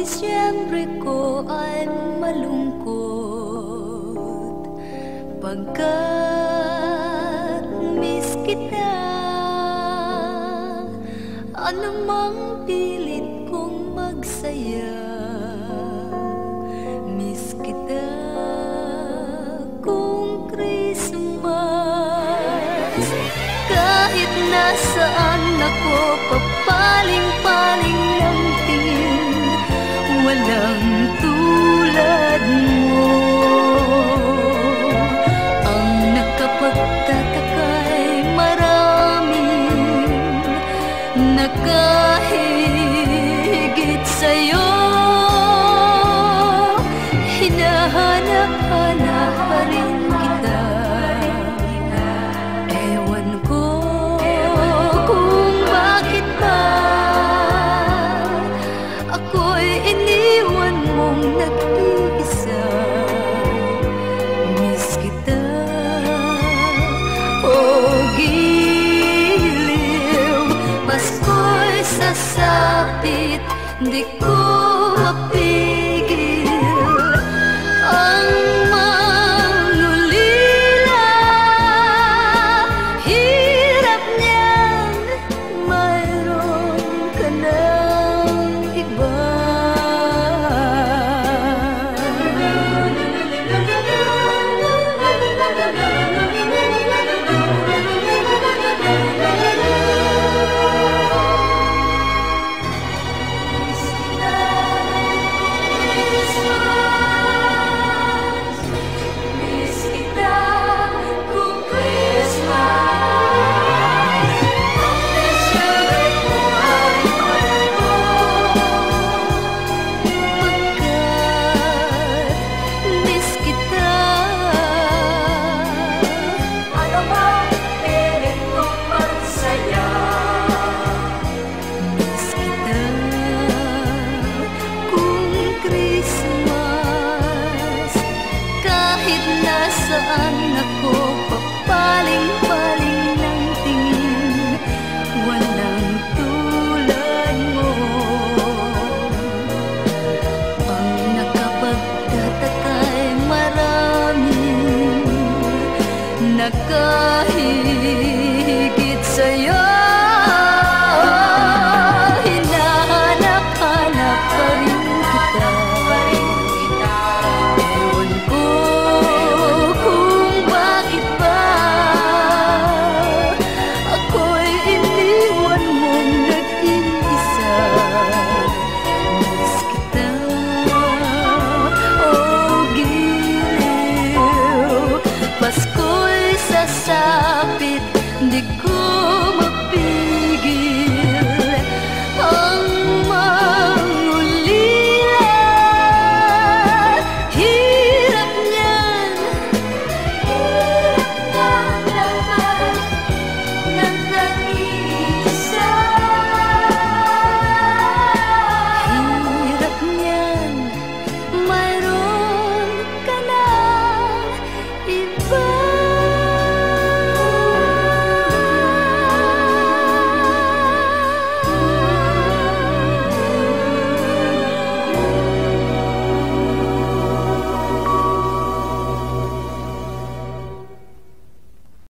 Disyembre ko ay malungkot pagkat miss kita. Anumang pilit kong magsaya, miss kita kung Christmas. Kahit nasaan ako, papaling-paling ng tingin, walang tulad mo. Ang nakapagtataka'y maraming nakahigit sa'yo. Hinahanap-hanap pa rin kita. Ewan ko kung bakit ba ako'y iniwan mong nag-iisa. Miss kita, oh giliw. Pasko'y sasapit, di ko mapigil ang mangulila. Hirap niyan, mayroon ka ng iba. Nasaan ako,